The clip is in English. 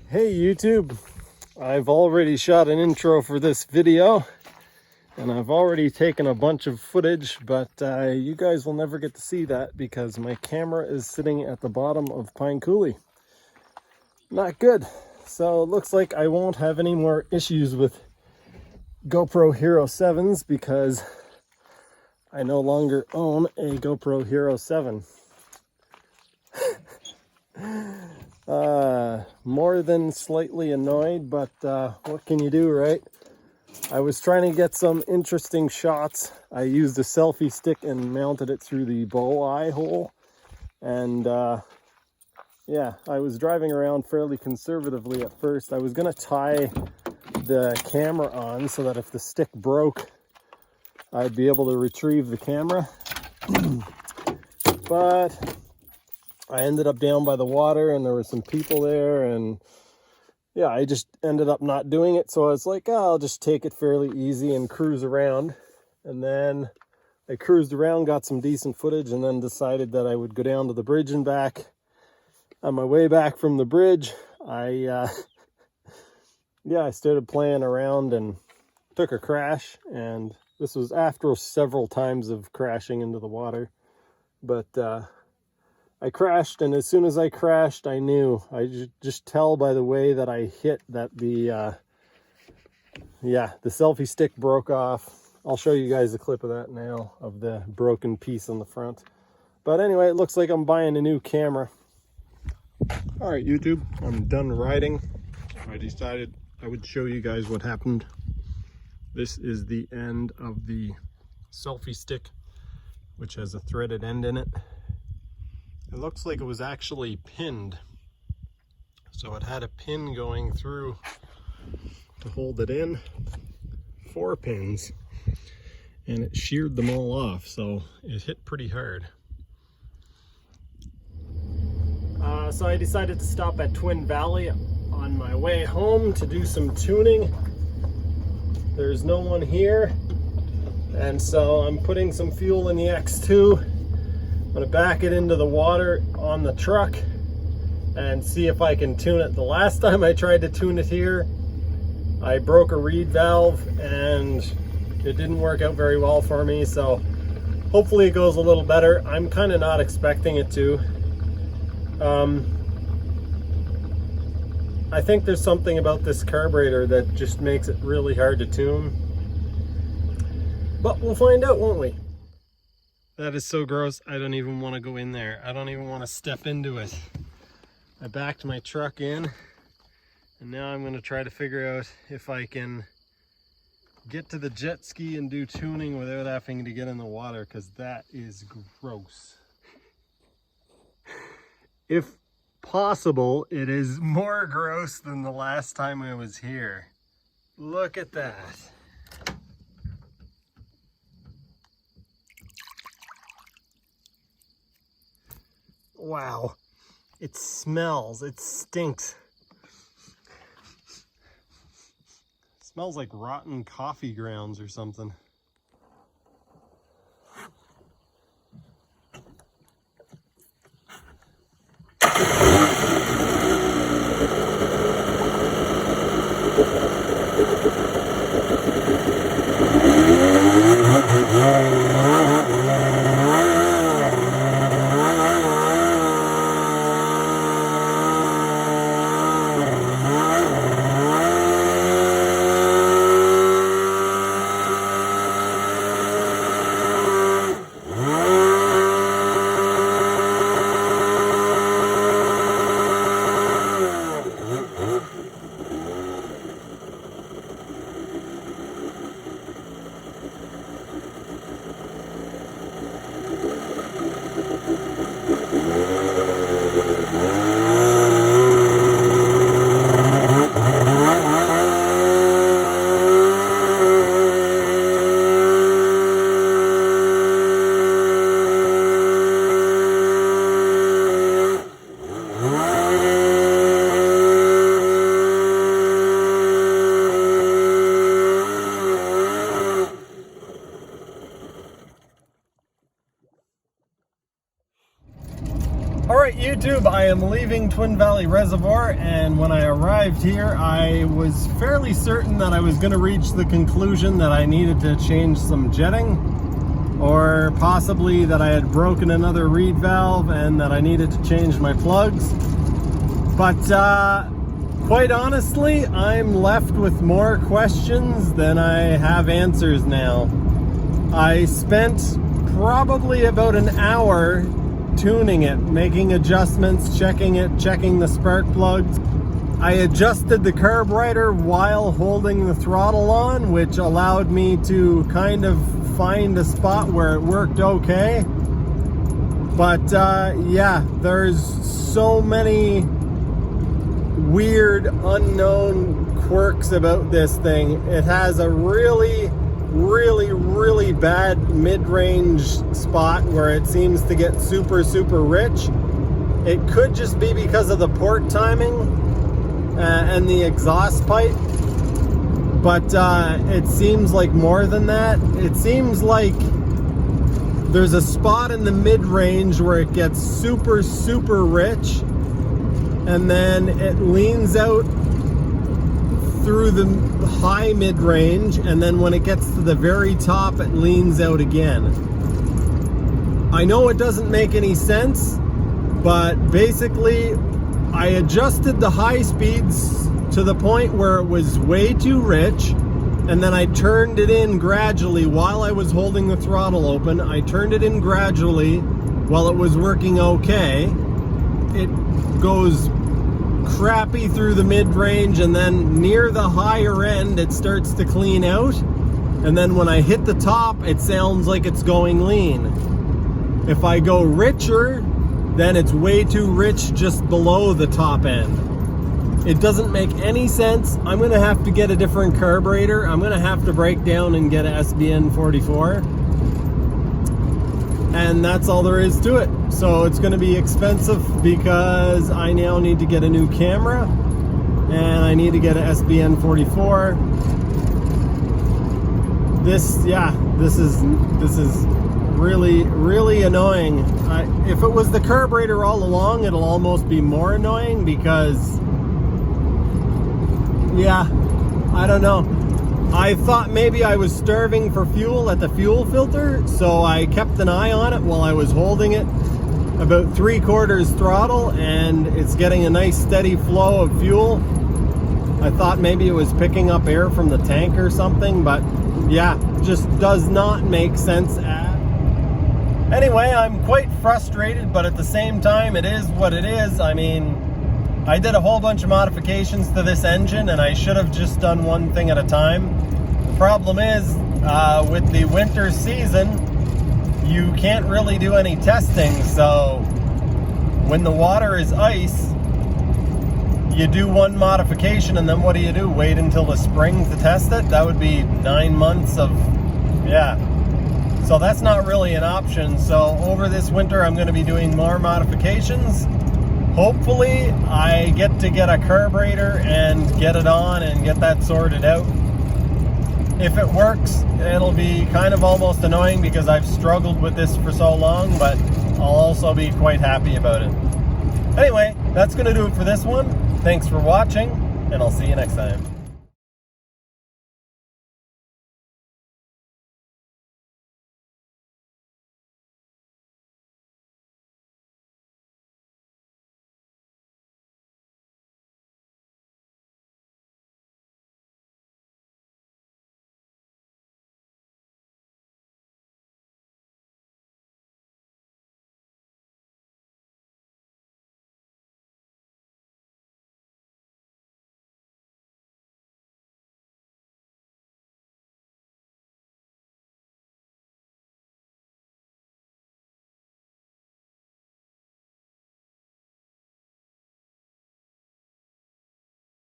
Hey YouTube, I've already shot an intro for this video and I've already taken a bunch of footage, but you guys will never get to see that because my camera is sitting at the bottom of Pine Coulee. Not good. So it looks like I won't have any more issues with GoPro Hero 7s because I no longer own a GoPro Hero 7. More than slightly annoyed, but what can you do, right? I was trying to get some interesting shots. I used a selfie stick and mounted it through the bow eye hole. And yeah, I was driving around fairly conservatively at first. I was gonna tie the camera on so that if the stick broke, I'd be able to retrieve the camera. But I ended up down by the water and there were some people there, and yeah, I just ended up not doing it. So I was like, oh, I'll just take it fairly easy and cruise around. And then I cruised around, got some decent footage, and then decided that I would go down to the bridge and back. On my way back from the bridge, I started playing around and took a crash. And this was after several times of crashing into the water. But I crashed, and as soon as I crashed, I knew. I just tell by the way that I hit that the selfie stick broke off. I'll show you guys a clip of that now, of the broken piece on the front. But anyway, it looks like I'm buying a new camera. All right, YouTube, I'm done riding. I decided I would show you guys what happened. This is the end of the selfie stick, which has a threaded end in it. It looks like it was actually pinned. So it had a pin going through to hold it in, 4 pins, and it sheared them all off, so it hit pretty hard. So I decided to stop at Twin Valley on my way home to do some tuning. There's no one here, and so I'm putting some fuel in the X2. I'm gonna back it into the water on the truck and see if I can tune it. The last time I tried to tune it here, I broke a reed valve and it didn't work out very well for me, so hopefully it goes a little better. I'm kind of not expecting it to. I think there's something about this carburetor that just makes it really hard to tune. But we'll find out, won't we? That is so gross, I don't even want to go in there. I don't even want to step into it. I backed my truck in, and now I'm going to try to figure out if I can get to the jet ski and do tuning without having to get in the water, because that is gross. If possible, it is more gross than the last time I was here. Look at that. Wow, it smells, it stinks. It smells like rotten coffee grounds or something. YouTube, I am leaving Twin Valley Reservoir, and when I arrived here I was fairly certain that I was going to reach the conclusion that I needed to change some jetting, or possibly that I had broken another reed valve and that I needed to change my plugs. But quite honestly, I'm left with more questions than I have answers now. I spent probably about an hour tuning it, making adjustments, checking the spark plugs. I adjusted the carburetor while holding the throttle on, which allowed me to kind of find a spot where it worked okay. But yeah, there's so many weird unknown quirks about this thing. It has a really bad mid-range spot where it seems to get super rich. It could just be because of the port timing and the exhaust pipe, but it seems like more than that. It seems like there's a spot in the mid-range where it gets super rich, and then it leans out through the high mid-range, and then when it gets to the very top it leans out again. I know it doesn't make any sense, but basically I adjusted the high speeds to the point where it was way too rich, and then I turned it in gradually while I was holding the throttle open. I turned it in gradually while it was working okay. It goes crappy through the mid-range, and then near the higher end it starts to clean out, and then when I hit the top it sounds like it's going lean. If I go richer, then it's way too rich just below the top end. It doesn't make any sense. I'm gonna have to get a different carburetor. I'm gonna have to break down and get a SBN 44, and that's all there is to it. So it's going to be expensive because I now need to get a new camera and I need to get a SBN 44. This is really annoying. If it was the carburetor all along, it'll almost be more annoying because, yeah, I don't know. I thought maybe I was starving for fuel at the fuel filter, so I kept an eye on it while I was holding it about 3/4 throttle, and it's getting a nice steady flow of fuel. I thought maybe it was picking up air from the tank or something, but yeah, just does not make sense Anyway, I'm quite frustrated, but at the same time, it is what it is. I mean, I did a whole bunch of modifications to this engine, and I should have just done one thing at a time. The problem is, with the winter season, you can't really do any testing, so when the water is ice, you do one modification, and then what do? Wait until the spring to test it? That would be 9 months of, yeah. So that's not really an option. So over this winter, I'm going to be doing more modifications. Hopefully I get to get a carburetor and get it on and get that sorted out. If it works, it'll be kind of almost annoying because I've struggled with this for so long, but I'll also be quite happy about it. Anyway, that's going to do it for this one. Thanks for watching, and I'll see you next time.